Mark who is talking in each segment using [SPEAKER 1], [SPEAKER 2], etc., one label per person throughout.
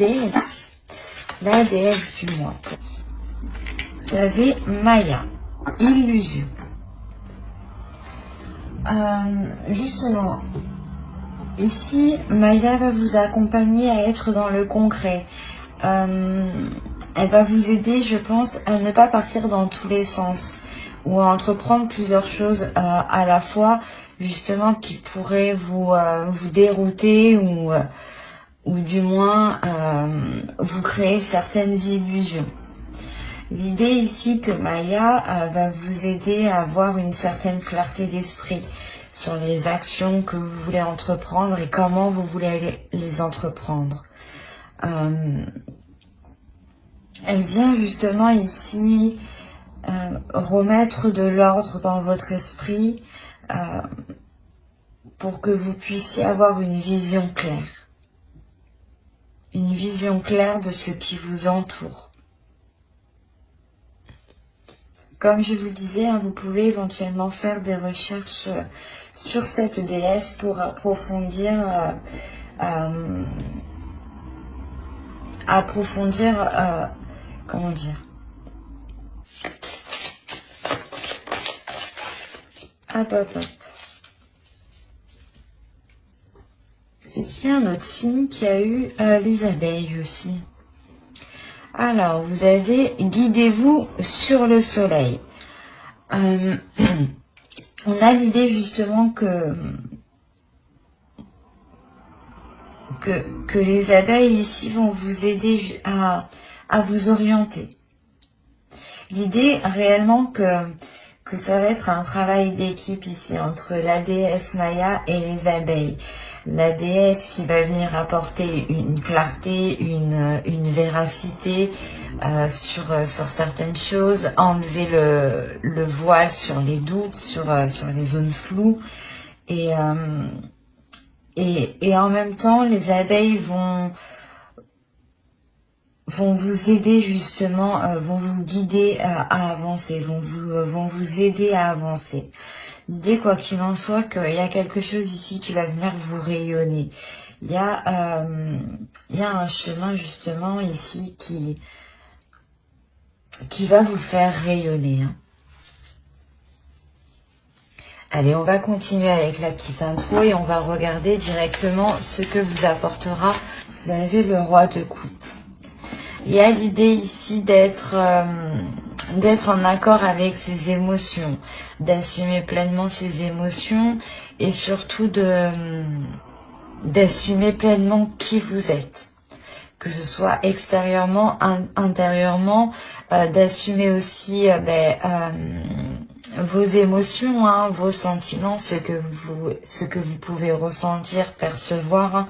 [SPEAKER 1] déesse, la déesse du mois. Vous avez Maya, illusion. Justement, ici, Maya va vous accompagner à être dans le concret. Elle va vous aider, je pense, à ne pas partir dans tous les sens ou à entreprendre plusieurs choses à la fois, justement, qui pourraient vous dérouter ou du moins vous créer certaines illusions. L'idée ici que Maya va vous aider à avoir une certaine clarté d'esprit sur les actions que vous voulez entreprendre et comment vous voulez les entreprendre. Elle vient justement ici remettre de l'ordre dans votre esprit pour que vous puissiez avoir une vision claire. Une vision claire de ce qui vous entoure. Comme je vous disais, vous pouvez éventuellement faire des recherches sur cette déesse pour approfondir, comment dire, hop. Il y a un autre signe qui a eu les abeilles aussi. Alors, vous avez guidez-vous sur le soleil. On a l'idée justement que les abeilles ici vont vous aider à vous orienter. L'idée réellement que ça va être un travail d'équipe ici entre la déesse Maya et les abeilles. La déesse qui va venir apporter une clarté, une véracité sur certaines choses, enlever le voile sur les doutes, sur les zones floues. Et en même temps, les abeilles vont vous aider justement, vont vous guider à avancer, vont vous aider à avancer. L'idée, quoi qu'il en soit, qu'il y a quelque chose ici qui va venir vous rayonner. Il y a un chemin justement ici qui va vous faire rayonner. Allez, on va continuer avec la petite intro et on va regarder directement ce que vous apportera. Vous avez le roi de coupe. Il y a l'idée ici d'être en accord avec ses émotions, d'assumer pleinement ses émotions et surtout d'assumer pleinement qui vous êtes. Que ce soit extérieurement, intérieurement, d'assumer aussi vos émotions, vos sentiments, ce que vous pouvez ressentir, percevoir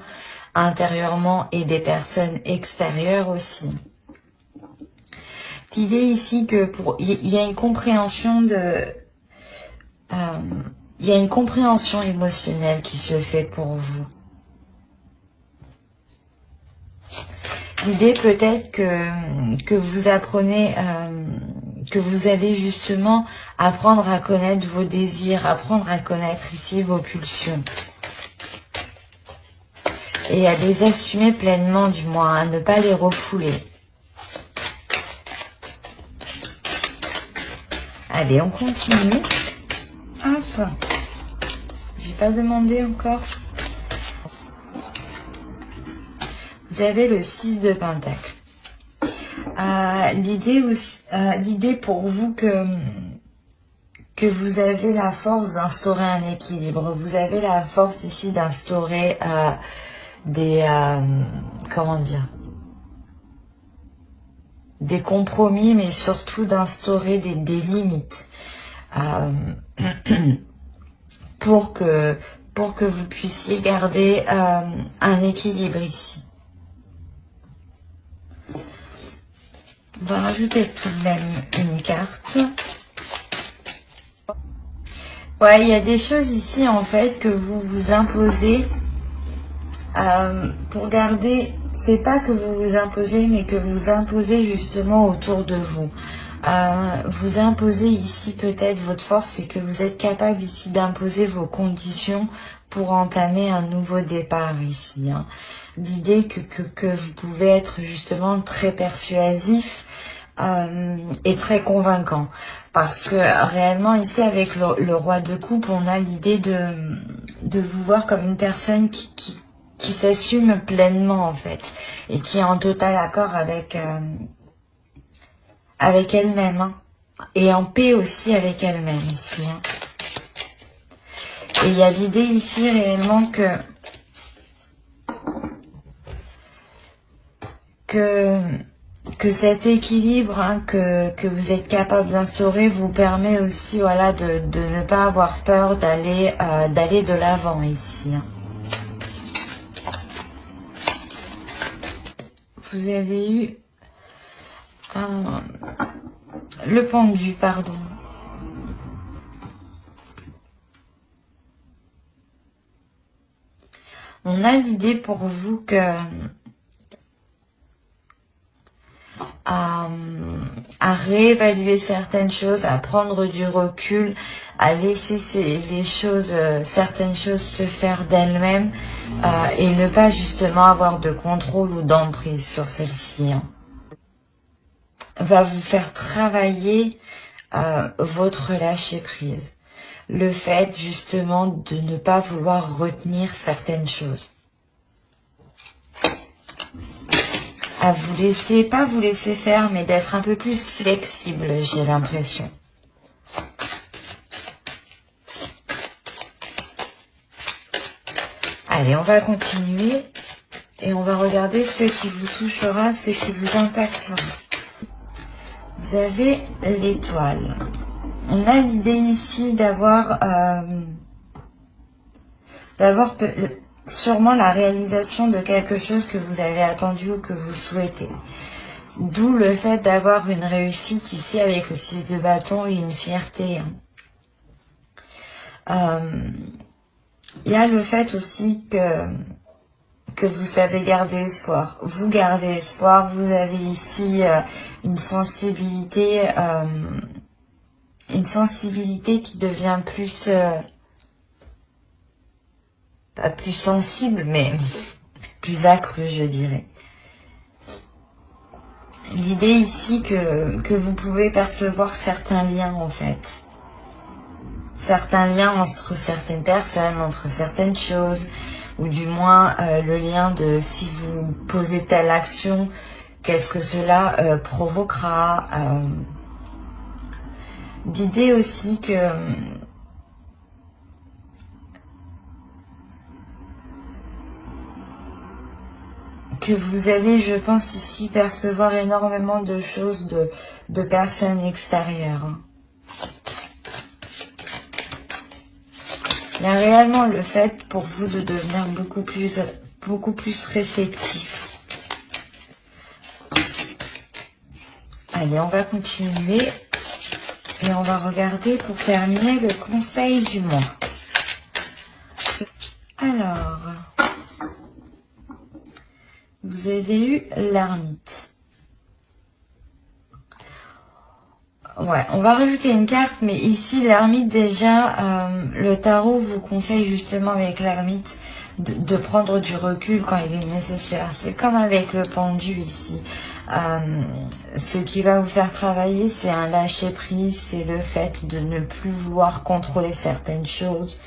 [SPEAKER 1] intérieurement et des personnes extérieures aussi. L'idée ici que il y a une compréhension il y a une compréhension émotionnelle qui se fait pour vous. L'idée peut-être que vous apprenez, que vous allez justement apprendre à connaître vos désirs, apprendre à connaître ici vos pulsions. Et à les assumer pleinement du moins, à ne pas les refouler. Allez, on continue. Hop. J'ai pas demandé encore. Vous avez le 6 de Pentacle. L'idée pour vous que vous avez la force d'instaurer un équilibre. Vous avez la force ici d'instaurer des compromis, mais surtout d'instaurer des limites pour que vous puissiez garder un équilibre ici. On va rajouter tout de même une carte. Ouais, il y a des choses ici en fait que vous vous imposez pour garder. C'est pas que vous vous imposez, mais que vous imposez justement autour de vous. Vous imposez ici peut-être votre force, c'est que vous êtes capable ici d'imposer vos conditions pour entamer un nouveau départ ici. Hein. L'idée que vous pouvez être justement très persuasif et très convaincant. Parce que réellement ici avec le roi de coupe, on a l'idée de vous voir comme une personne qui s'assume pleinement en fait. Et qui est en total accord avec elle-même. Hein, et en paix aussi avec elle-même ici. Hein. Et il y a l'idée ici réellement que cet équilibre hein, que vous êtes capable d'instaurer vous permet aussi voilà de ne pas avoir peur d'aller de l'avant ici. Hein. Vous avez eu le pendu, pardon. On a l'idée pour vous que à réévaluer certaines choses, à prendre du recul, à laisser certaines choses se faire d'elles-mêmes et ne pas justement avoir de contrôle ou d'emprise sur celles-ci. Hein. Va vous faire travailler votre lâcher-prise. Le fait justement de ne pas vouloir retenir certaines choses. À vous laisser, pas vous laisser faire, mais d'être un peu plus flexible, j'ai l'impression. Allez, on va continuer et on va regarder ce qui vous touchera, ce qui vous impactera. Vous avez l'étoile. On a l'idée ici d'avoir sûrement la réalisation de quelque chose que vous avez attendu ou que vous souhaitez. D'où le fait d'avoir une réussite ici avec le 6 de bâton et une fierté. Il y a le fait aussi que vous savez garder espoir. Vous gardez espoir, vous avez ici une sensibilité qui devient plus... pas plus sensible, mais plus accrue, je dirais. L'idée ici que vous pouvez percevoir certains liens, en fait. Certains liens entre certaines personnes, entre certaines choses, ou du moins le lien de si vous posez telle action, qu'est-ce que cela provoquera. L'idée aussi que vous allez, je pense ici, percevoir énormément de choses de personnes extérieures. Il y a réellement le fait pour vous de devenir beaucoup plus réceptif. Allez, on va continuer et on va regarder pour terminer le conseil du mois. Alors, vous avez eu l'ermite. Ouais, on va rajouter une carte, mais ici, l'ermite, déjà, le tarot vous conseille justement avec l'ermite de prendre du recul quand il est nécessaire. C'est comme avec le pendu ici. Ce qui va vous faire travailler, c'est un lâcher-prise, c'est le fait de ne plus vouloir contrôler certaines choses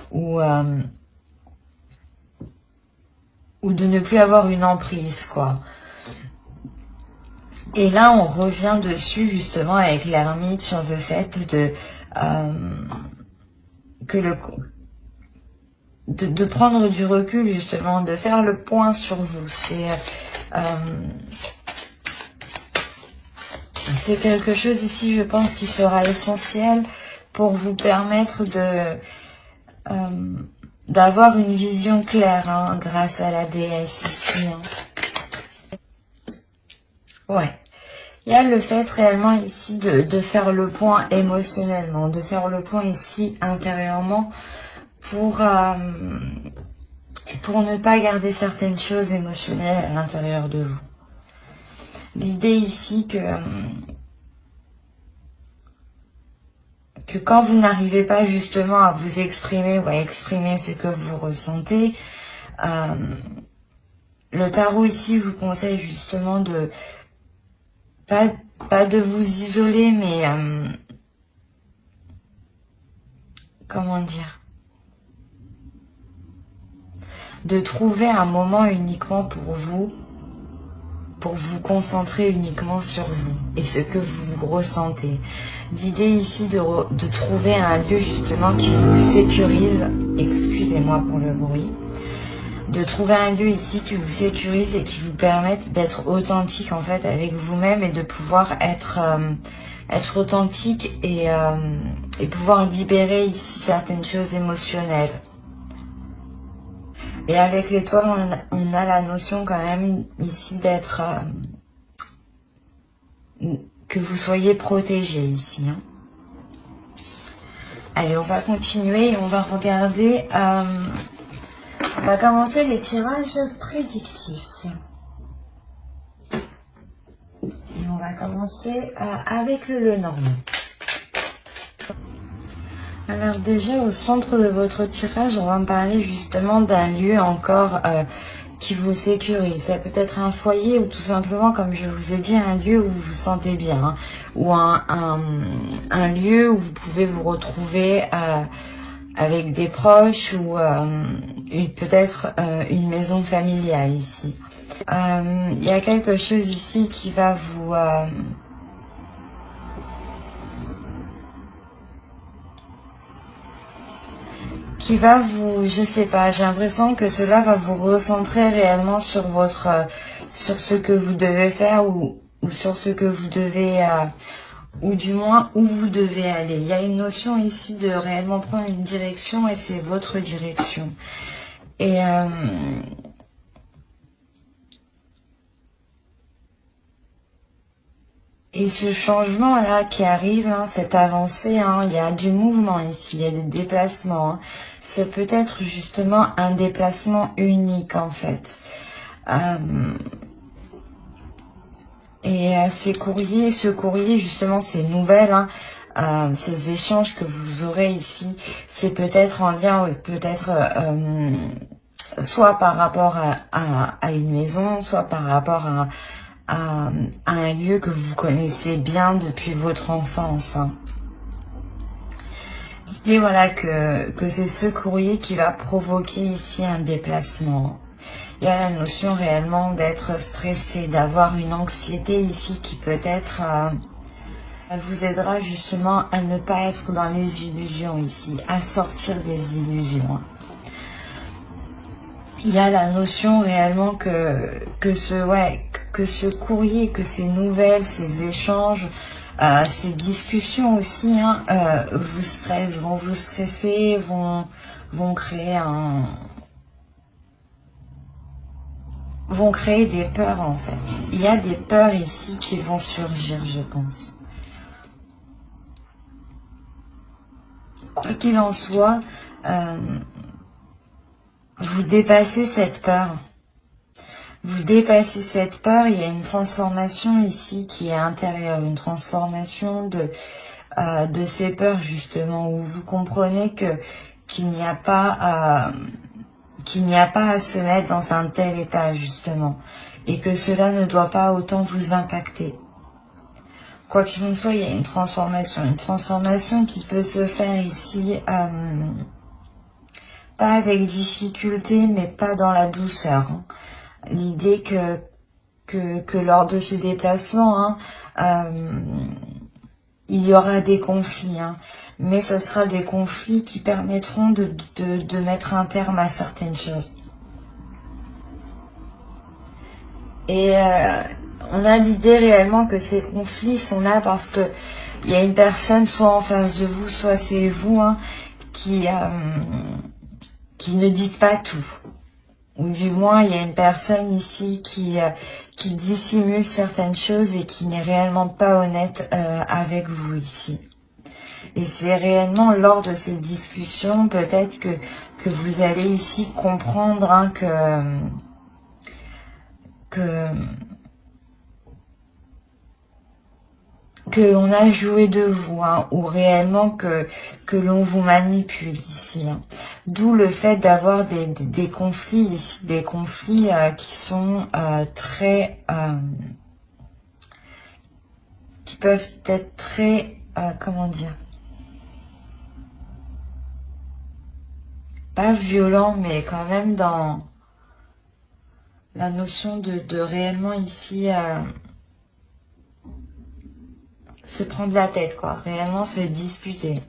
[SPEAKER 1] ou de ne plus avoir une emprise, quoi. Et là, on revient dessus justement avec l'ermite sur le fait de prendre du recul justement, de faire le point sur vous. C'est quelque chose ici, je pense, qui sera essentiel pour vous permettre d'avoir une vision claire hein, grâce à la déesse ici. Hein. Ouais. Il y a le fait réellement ici de faire le point émotionnellement, de faire le point ici intérieurement pour ne pas garder certaines choses émotionnelles à l'intérieur de vous. L'idée ici que que quand vous n'arrivez pas justement à vous exprimer ou à exprimer ce que vous ressentez, le tarot ici vous conseille justement de pas de vous isoler, mais comment dire, de trouver un moment uniquement pour vous concentrer uniquement sur vous et ce que vous ressentez. L'idée ici de trouver un lieu justement qui vous sécurise, excusez-moi pour le bruit, de trouver un lieu ici qui vous sécurise et qui vous permette d'être authentique en fait avec vous-même et de pouvoir être authentique et pouvoir libérer ici certaines choses émotionnelles. Et avec l'étoile, on a la notion quand même ici d'être... que vous soyez protégé ici. Hein. Allez, on va continuer et on va regarder... on va commencer les tirages prédictifs. Et on va commencer avec le Lenormand. Alors déjà, au centre de votre tirage, on va me parler justement d'un lieu encore qui vous sécurise. Ça peut être un foyer ou tout simplement, comme je vous ai dit, un lieu où vous vous sentez bien. Hein, ou un lieu où vous pouvez vous retrouver avec des proches ou peut-être une maison familiale ici. Il y a quelque chose ici qui va vous... je sais pas, j'ai l'impression que cela va vous recentrer réellement sur sur ce que vous devez faire ou sur ce que vous devez, ou du moins où vous devez aller. Il y a une notion ici de réellement prendre une direction et c'est votre direction. Et ce changement-là qui arrive, hein, cette avancée, hein, il y a du mouvement ici, il y a des déplacements. Hein. C'est peut-être justement un déplacement unique en fait. Ces courriers, ce courrier justement, ces nouvelles, hein, ces échanges que vous aurez ici, c'est peut-être en lien, peut-être soit par rapport à une maison, soit par rapport à un lieu que vous connaissez bien depuis votre enfance. Hein. L'idée, voilà, que c'est ce courrier qui va provoquer ici un déplacement. Il y a la notion réellement d'être stressé, d'avoir une anxiété ici qui peut-être elle vous aidera justement à ne pas être dans les illusions ici, à sortir des illusions. Il y a la notion réellement que ce courrier, que ces nouvelles, ces échanges, ces discussions aussi, hein, vont vous stresser, vont créer des peurs en fait. Il y a des peurs ici qui vont surgir, je pense. Quoi qu'il en soit, vous dépassez cette peur. Vous dépassez cette peur, il y a une transformation ici qui est intérieure, une transformation de ces peurs justement, où vous comprenez qu'il n'y a pas à se mettre dans un tel état justement, et que cela ne doit pas autant vous impacter. Quoi qu'il en soit, il y a une transformation qui peut se faire ici, pas avec difficulté, mais pas dans la douceur. Hein. L'idée que lors de ce déplacement, hein, il y aura des conflits, hein, mais ce sera des conflits qui permettront de mettre un terme à certaines choses. Et on a l'idée réellement que ces conflits sont là parce que il y a une personne soit en face de vous, soit c'est vous, hein, qui ne dites pas tout. Ou du moins, il y a une personne ici qui dissimule certaines choses et qui n'est réellement pas honnête avec vous ici. Et c'est réellement lors de ces discussions, peut-être que vous allez ici comprendre, hein, que l'on a joué de vous, hein, ou réellement que l'on vous manipule ici, hein. D'où le fait d'avoir des conflits ici, des conflits qui sont très... qui peuvent être très... comment dire, pas violents, mais quand même dans la notion de réellement ici... se prendre la tête, quoi, réellement se disputer.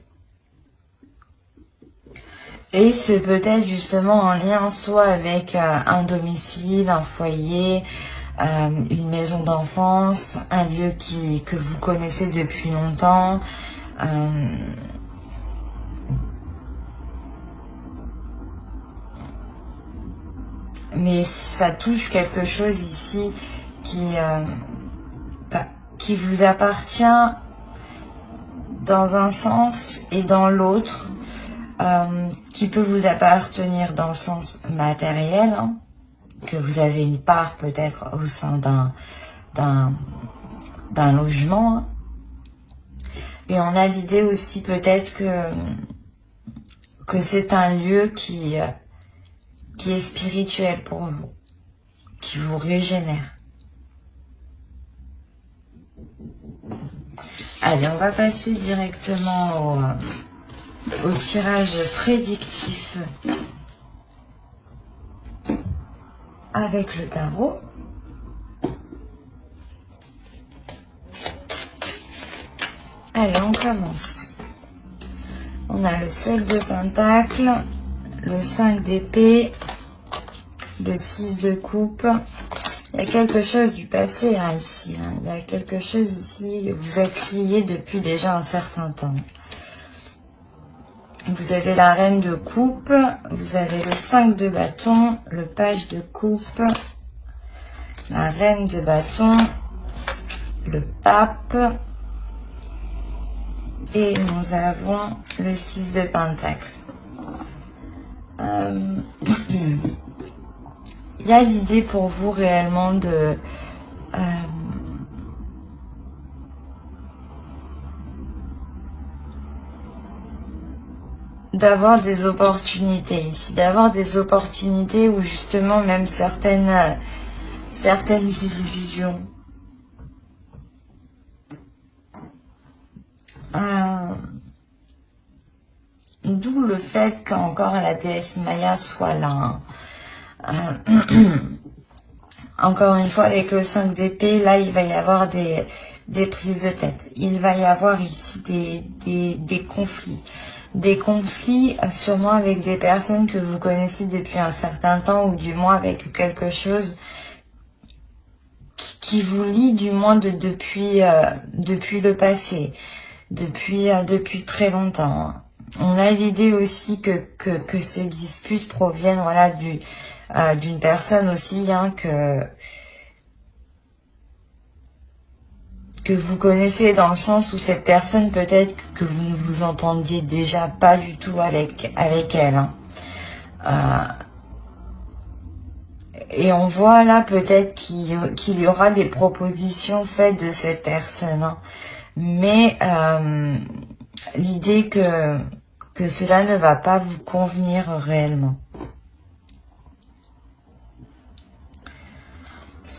[SPEAKER 1] Et c'est peut-être justement en lien soit avec un domicile, un foyer, une maison d'enfance, un lieu que vous connaissez depuis longtemps, mais ça touche quelque chose ici qui vous appartient dans un sens et dans l'autre, qui peut vous appartenir dans le sens matériel, hein, que vous avez une part peut-être au sein d'un logement, hein. Et on a l'idée aussi peut-être que c'est un lieu qui est spirituel pour vous, qui vous régénère. Allez, on va passer directement au tirage prédictif avec le tarot. Allez, on commence. On a le 7 de pentacle, le 5 d'épée, le 6 de coupe. Il y a quelque chose du passé, hein, ici, hein. Il y a quelque chose ici, vous êtes lié depuis déjà un certain temps. Vous avez la reine de coupe, vous avez le 5 de bâton, le page de coupe, la reine de bâton, le pape, et nous avons le 6 de pentacle. Il y a l'idée pour vous réellement de d'avoir des opportunités ici, d'avoir des opportunités où justement même certaines illusions, d'où le fait qu'encore la déesse Maya soit là, hein. Encore une fois, avec le 5 d'épée, là, il va y avoir des prises de tête. Il va y avoir ici des conflits. Des conflits sûrement avec des personnes que vous connaissez depuis un certain temps, ou du moins avec quelque chose qui vous lie du moins depuis le passé, depuis très longtemps. On a l'idée aussi que ces disputes proviennent, voilà, d'une personne aussi, hein, que vous connaissez, dans le sens où cette personne, peut-être que vous ne vous entendiez déjà pas du tout avec elle, hein. Et on voit là peut-être qu'il y aura des propositions faites de cette personne, hein. Mais l'idée que cela ne va pas vous convenir réellement.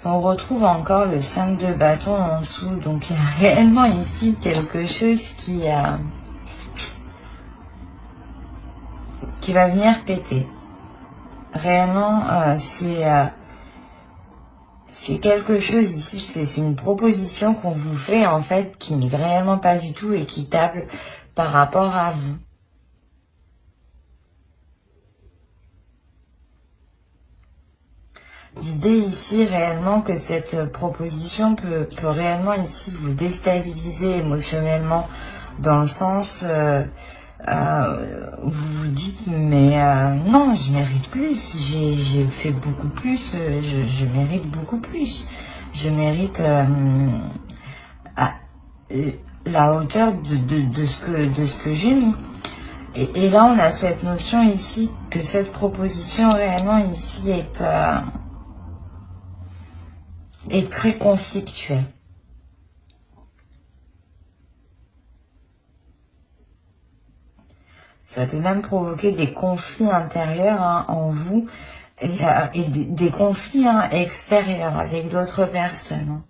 [SPEAKER 1] On retrouve encore le 5 de bâton en dessous, donc il y a réellement ici quelque chose qui va venir péter. Réellement, c'est quelque chose ici, c'est une proposition qu'on vous fait en fait, qui n'est réellement pas du tout équitable par rapport à vous. L'idée ici réellement que cette proposition peut réellement ici vous déstabiliser émotionnellement, dans le sens où vous vous dites mais non, je mérite plus, j'ai fait beaucoup plus, je mérite beaucoup plus, je mérite la hauteur de ce que j'ai mis. Et là on a cette notion ici que cette proposition réellement ici est très conflictuelle. Ça peut même provoquer des conflits intérieurs hein, en vous et des conflits hein, extérieurs avec d'autres personnes. Hein.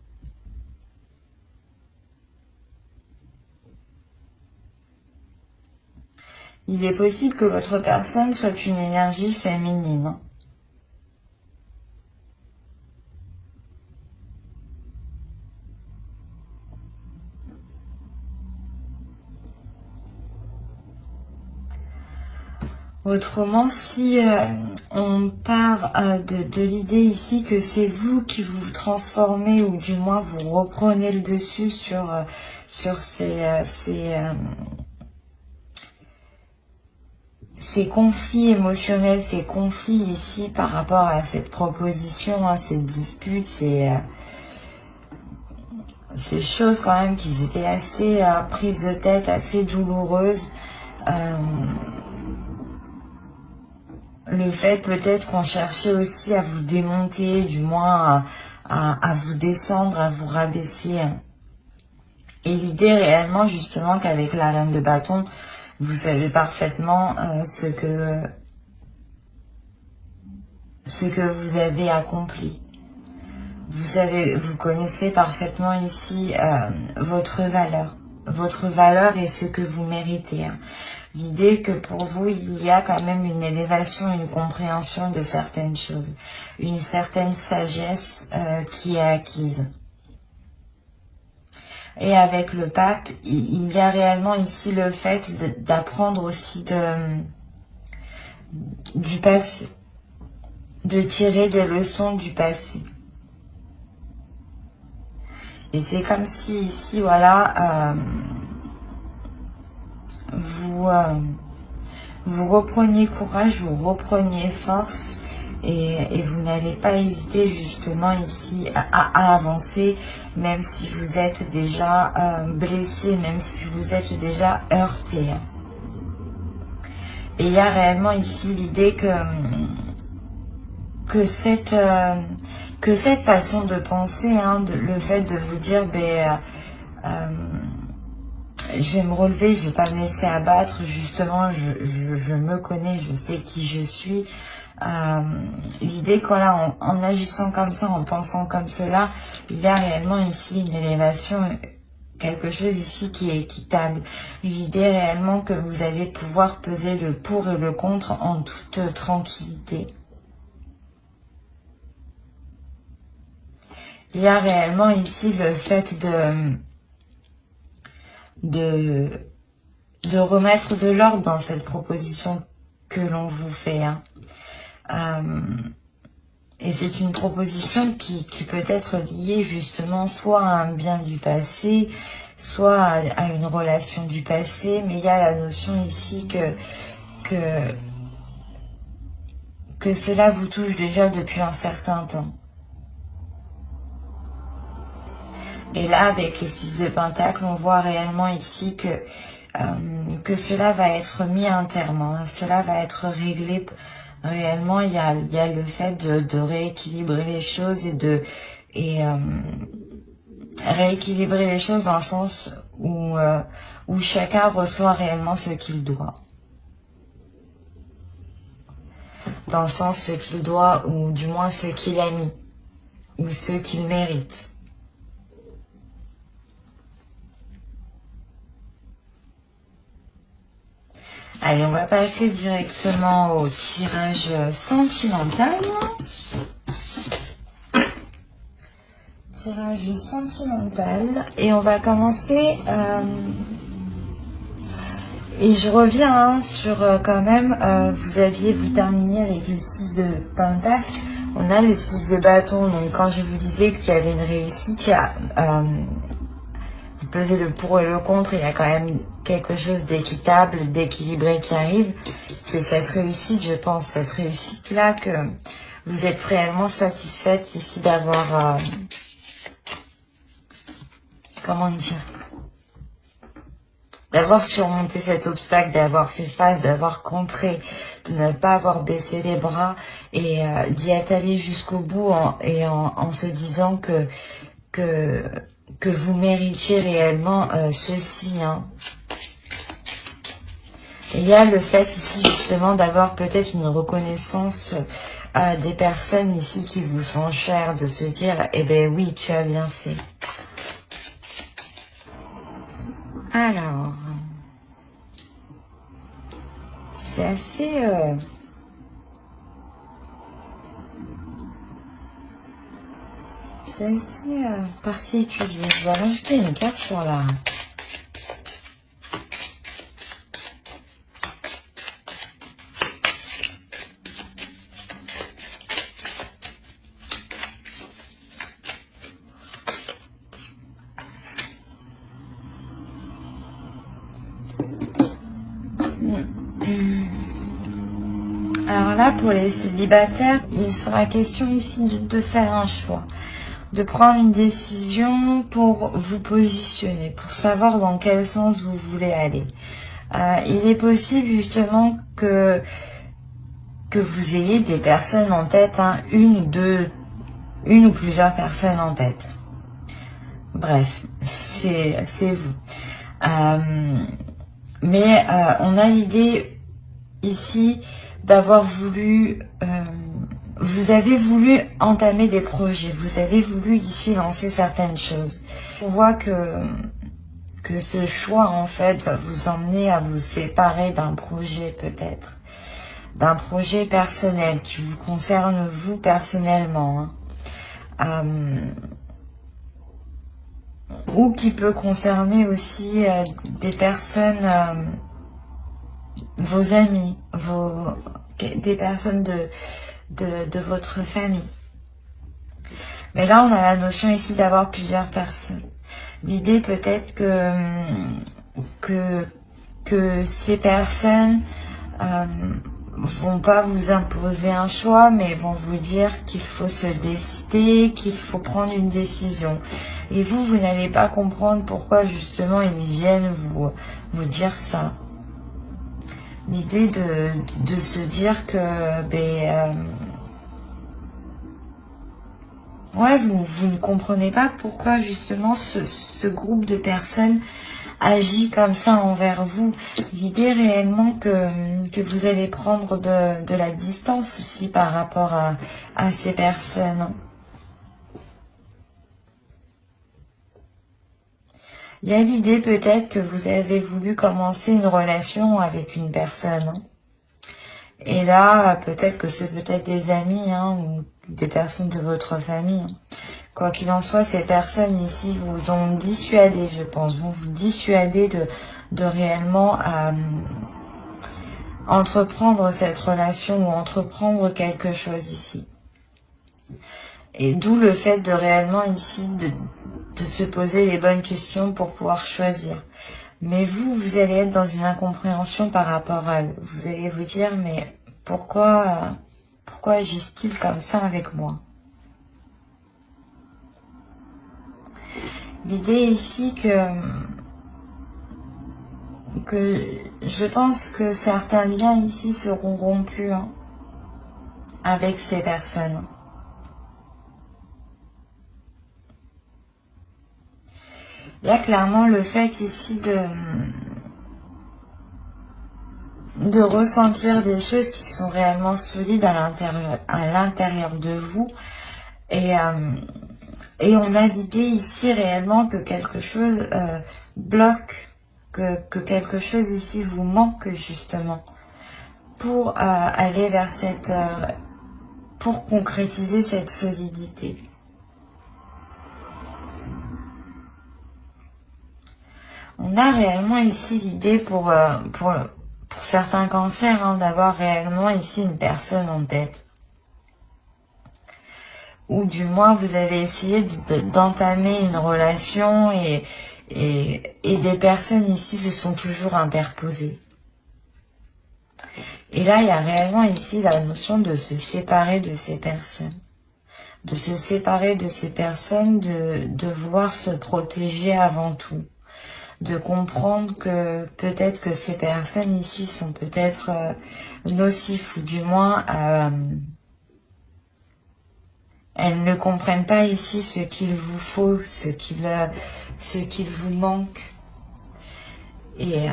[SPEAKER 1] Il est possible que votre personne soit une énergie féminine. Hein. Autrement, si on part de l'idée ici que c'est vous qui vous transformez ou du moins vous reprenez le dessus sur ces conflits émotionnels, ces conflits ici par rapport à cette proposition, à cette dispute, ces choses quand même qui étaient assez prises de tête, assez douloureuses. Le fait peut-être qu'on cherchait aussi à vous démonter, du moins à vous descendre, à vous rabaisser. Et l'idée réellement justement qu'avec la reine de bâton, vous savez parfaitement ce que vous avez accompli. Vous connaissez parfaitement ici votre valeur et ce que vous méritez. Hein. L'idée que pour vous, il y a quand même une élévation, une compréhension de certaines choses, une certaine sagesse qui est acquise. Et avec le pape, il y a réellement ici le fait d'apprendre aussi du passé, de tirer des leçons du passé. Et c'est comme si ici, voilà, vous repreniez courage, vous repreniez force et vous n'allez pas hésiter justement ici à avancer, même si vous êtes déjà blessé, même si vous êtes déjà heurté. Et il y a réellement ici l'idée que cette façon de penser, hein, le fait de vous dire, je vais me relever, je vais pas me laisser abattre, justement, je me connais, je sais qui je suis. L'idée que là, en agissant comme ça, en pensant comme cela, il y a réellement ici une élévation, quelque chose ici qui est équitable. L'idée réellement que vous allez pouvoir peser le pour et le contre en toute tranquillité. Il y a réellement ici le fait de remettre de l'ordre dans cette proposition que l'on vous fait. Hein. Et c'est une proposition qui peut être liée justement soit à un bien du passé, soit à une relation du passé, mais il y a la notion ici que cela vous touche déjà depuis un certain temps. Et là, avec le 6 de Pentacle, on voit réellement ici que cela va être mis à un terme, hein. Cela va être réglé. Réellement, il y a le fait de rééquilibrer les choses et rééquilibrer les choses dans le sens où chacun reçoit réellement ce qu'il doit. Dans le sens ce qu'il doit, ou du moins ce qu'il a mis, ou ce qu'il mérite. Allez, on va passer directement au tirage sentimental. Tirage sentimental. Et on va commencer... et je reviens hein, sur quand même, vous terminé avec le 6 de Pentacle. On a le 6 de bâton. Donc quand je vous disais qu'il y avait une réussite, il y a... vous pesez le pour et le contre, il y a quand même quelque chose d'équitable, d'équilibré qui arrive. C'est cette réussite, je pense, cette réussite-là que vous êtes réellement satisfaite ici d'avoir... comment dire, d'avoir surmonté cet obstacle, d'avoir fait face, d'avoir contré, de ne pas avoir baissé les bras et d'y être allé jusqu'au bout en se disant que vous méritiez réellement ceci. Hein. Et il y a le fait ici justement d'avoir peut-être une reconnaissance des personnes ici qui vous sont chères, de se dire, eh ben oui, tu as bien fait. Alors, c'est assez... c'est assez particulier. Je vais rajouter une carte sur la... Alors là, pour les célibataires, il sera question ici de faire un choix, de prendre une décision pour vous positionner, pour savoir dans quel sens vous voulez aller. Il est possible justement que vous ayez des personnes en tête, hein, une ou plusieurs personnes en tête. Bref, c'est vous. Mais on a l'idée ici d'avoir voulu, vous avez voulu entamer des projets, vous avez voulu ici lancer certaines choses. On voit que ce choix en fait va vous emmener à vous séparer d'un projet peut-être, d'un projet personnel qui vous concerne vous personnellement, hein. Ou qui peut concerner aussi des personnes, vos amis, des personnes de votre famille. Mais là, on a la notion ici d'avoir plusieurs personnes. L'idée peut-être que ces personnes vont pas vous imposer un choix, mais vont vous dire qu'il faut se décider, qu'il faut prendre une décision. Et vous n'allez pas comprendre pourquoi justement ils viennent vous dire ça. L'idée de se dire que ouais, vous ne comprenez pas pourquoi justement ce groupe de personnes agit comme ça envers vous. L'idée réellement que vous allez prendre de la distance aussi par rapport à ces personnes. Il y a l'idée peut-être que vous avez voulu commencer une relation avec une personne. Et là, peut-être que c'est peut-être des amis, hein, ou des personnes de votre famille. Quoi qu'il en soit, ces personnes ici vous ont dissuadé, je pense, vont vous dissuader de réellement entreprendre cette relation ou entreprendre quelque chose ici. Et d'où le fait de réellement ici de se poser les bonnes questions pour pouvoir choisir. Mais vous allez être dans une incompréhension par rapport à eux. Vous allez vous dire, mais pourquoi agissent-ils comme ça avec moi? L'idée ici que je pense que certains liens ici seront rompus, hein, avec ces personnes. Il y a clairement le fait ici de ressentir des choses qui sont réellement solides à l'intérieur de vous. Et on a l'idée ici réellement que quelque chose bloque, que quelque chose ici vous manque justement pour aller vers cette... pour concrétiser cette solidité. On a réellement ici l'idée pour certains cancers, hein, d'avoir réellement ici une personne en tête. Ou du moins vous avez essayé d'entamer une relation et des personnes ici se sont toujours interposées. Et là, il y a réellement ici la notion de se séparer de ces personnes. De se séparer de ces personnes, de vouloir se protéger avant tout. De comprendre que peut-être que ces personnes ici sont peut-être nocifs ou du moins elles ne comprennent pas ici ce qu'il vous faut, ce qu'il vous manque. Et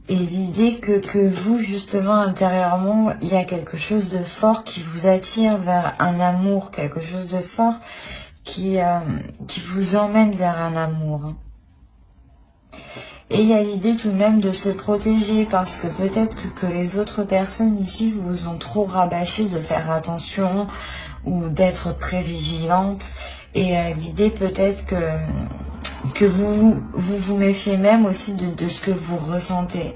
[SPEAKER 1] Et l'idée que vous, justement, intérieurement, il y a quelque chose de fort qui vous attire vers un amour, quelque chose de fort qui vous emmène vers un amour. Et il y a l'idée tout de même de se protéger parce que peut-être que les autres personnes ici vous ont trop rabâché de faire attention ou d'être très vigilante. Et l'idée peut-être que vous méfiez même aussi de ce que vous ressentez.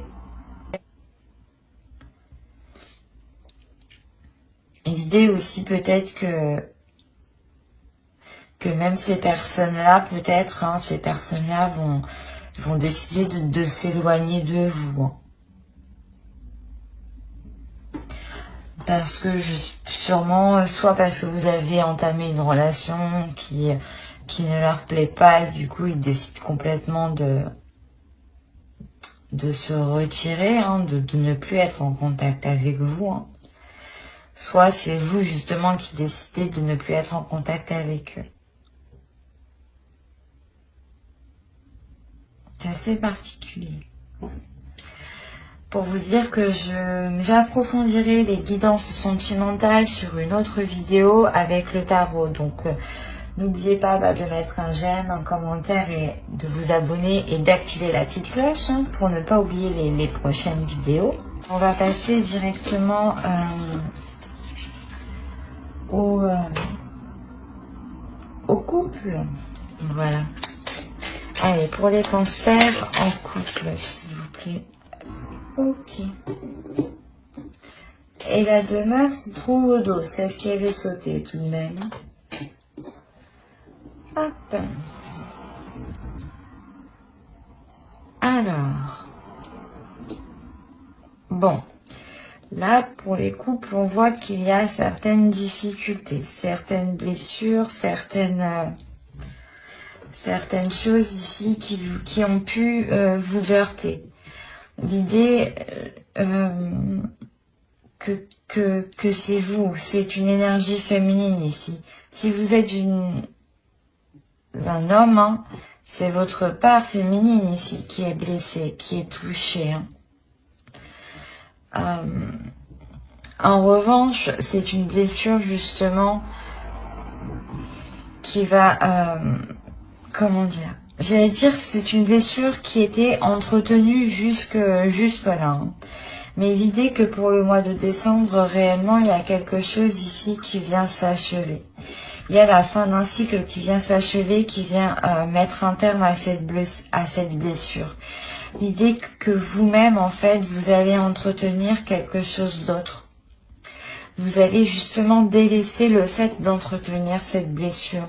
[SPEAKER 1] L'idée aussi peut-être que même ces personnes-là, peut-être, hein, ces personnes-là vont décider de s'éloigner de vous. Hein. Parce que sûrement, soit parce que vous avez entamé une relation qui ne leur plaît pas et du coup ils décident complètement de se retirer, hein, de ne plus être en contact avec vous. Hein. Soit c'est vous justement qui décidez de ne plus être en contact avec eux. C'est assez particulier. Pour vous dire que j'approfondirai les guidances sentimentales sur une autre vidéo avec le tarot. Donc n'oubliez pas de mettre un j'aime, un commentaire et de vous abonner et d'activer la petite cloche hein, pour ne pas oublier les prochaines vidéos. On va passer directement au couple. Voilà. Allez, pour les cancers en couple, s'il vous plaît. Ok. Et la demeure se trouve au dos, celle qui avait sauté tout de même. Hop. Alors. Bon. Là, pour les couples, on voit qu'il y a certaines difficultés, certaines blessures, certaines choses ici qui ont pu vous heurter. L'idée que c'est vous, c'est une énergie féminine ici. Si vous êtes un homme, hein, c'est votre part féminine ici qui est blessée, qui est touchée. Hein. En revanche, c'est une blessure justement qui va, comment dire, j'allais dire que c'est une blessure qui était entretenue jusque là. Hein. Mais l'idée que pour le mois de décembre, réellement, il y a quelque chose ici qui vient s'achever. Il y a la fin d'un cycle qui vient s'achever, qui vient mettre un terme à cette blessure. L'idée que vous-même, en fait, vous allez entretenir quelque chose d'autre. Vous allez justement délaisser le fait d'entretenir cette blessure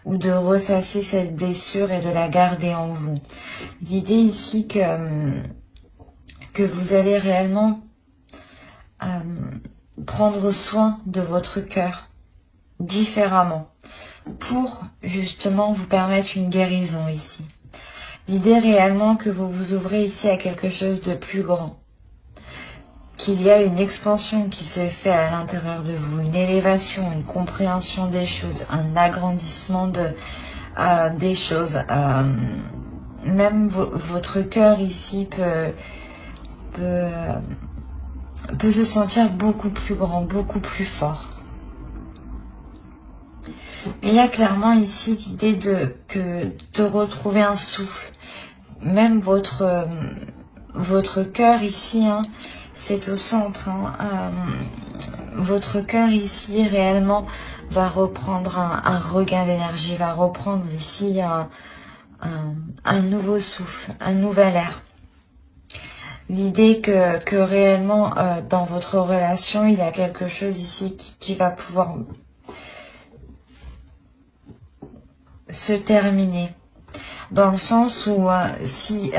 [SPEAKER 1] ou de ressasser cette blessure et de la garder en vous. L'idée ici que vous allez réellement prendre soin de votre cœur différemment pour justement vous permettre une guérison ici. L'idée réellement que vous vous ouvrez ici à quelque chose de plus grand, qu'il y a une expansion qui s'est faite à l'intérieur de vous, une élévation, une compréhension des choses, un agrandissement des choses. Même votre cœur ici peut se sentir beaucoup plus grand, beaucoup plus fort. Mais il y a clairement ici l'idée de retrouver un souffle. Même votre cœur ici, hein, c'est au centre. Hein, votre cœur ici réellement va reprendre un regain d'énergie, va reprendre ici un nouveau souffle, un nouvel air. L'idée que réellement dans votre relation, il y a quelque chose ici qui va pouvoir se terminer. Dans le sens où si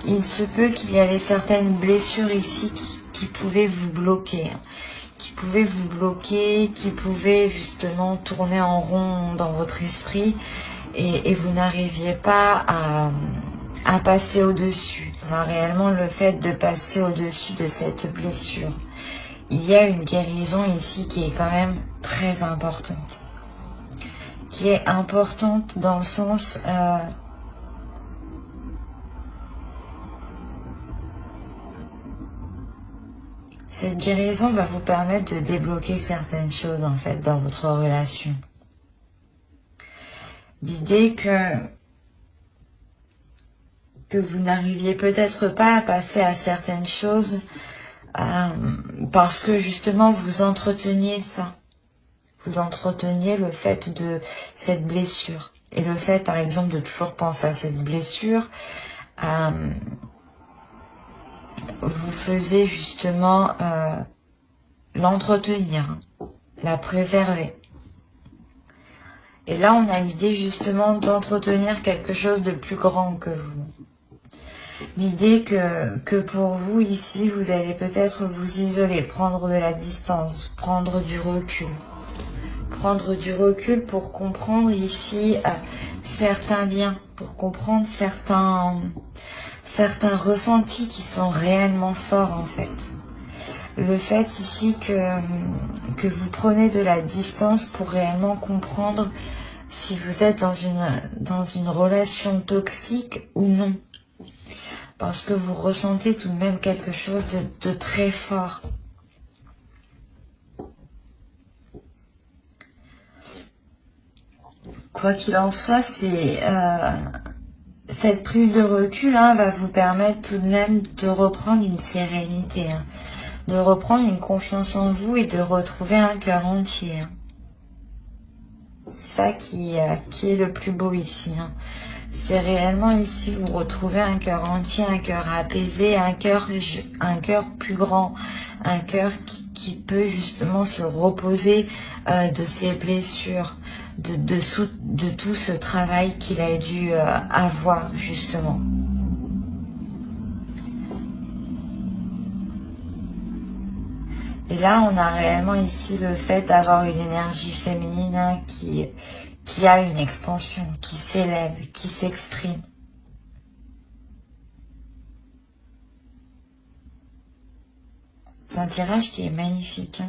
[SPEAKER 1] il se peut qu'il y avait certaines blessures ici qui pouvaient vous bloquer. Qui pouvaient justement tourner en rond dans votre esprit et vous n'arriviez pas à passer au-dessus. Réellement le fait de passer au-dessus de cette blessure. Il y a une guérison ici qui est quand même très importante. Qui est importante dans le sens... cette guérison va vous permettre de débloquer certaines choses en fait dans votre relation. L'idée que vous n'arriviez peut-être pas à passer à certaines choses parce que justement vous entreteniez ça. Vous entreteniez le fait de cette blessure. Et le fait par exemple de toujours penser à cette blessure vous faisait justement l'entretenir, la préserver. Et là, on a l'idée justement d'entretenir quelque chose de plus grand que vous. L'idée que pour vous, ici, vous allez peut-être vous isoler, prendre de la distance, prendre du recul. Prendre du recul pour comprendre ici certains liens, pour comprendre certains ressentis qui sont réellement forts en fait. Le fait ici que vous prenez de la distance pour réellement comprendre si vous êtes dans une relation toxique ou non. Parce que vous ressentez tout de même quelque chose de très fort. Quoi qu'il en soit, c'est cette prise de recul va vous permettre tout de même de reprendre une sérénité, de reprendre une confiance en vous et de retrouver un cœur entier. C'est ça qui est le plus beau ici. C'est réellement ici vous retrouvez un cœur entier, un cœur apaisé, un cœur plus grand, un cœur qui peut justement se reposer de ses blessures, de tout ce travail qu'il a dû avoir justement. Et là, on a réellement ici le fait d'avoir une énergie féminine qui a une expansion, qui s'élève, qui s'exprime. C'est un tirage qui est magnifique,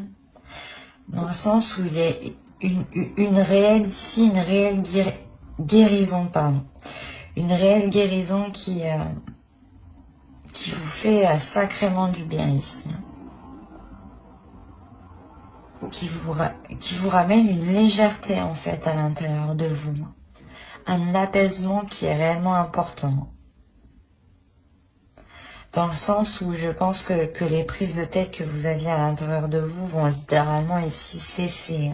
[SPEAKER 1] dans le sens où il est une réelle guérison, pardon. Une réelle guérison qui vous fait sacrément du bien ici. Qui vous ramène une légèreté en fait à l'intérieur de vous. Un apaisement qui est réellement important. Dans le sens où je pense que les prises de tête que vous aviez à l'intérieur de vous vont littéralement ici cesser.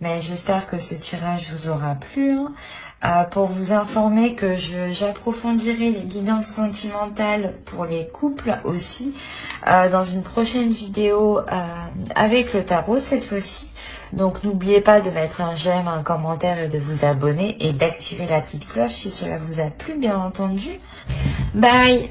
[SPEAKER 1] Mais j'espère que ce tirage vous aura plu. Pour vous informer que j'approfondirai les guidances sentimentales pour les couples aussi dans une prochaine vidéo avec le tarot cette fois-ci. Donc n'oubliez pas de mettre un j'aime, un commentaire et de vous abonner et d'activer la petite cloche si cela vous a plu bien entendu. Bye!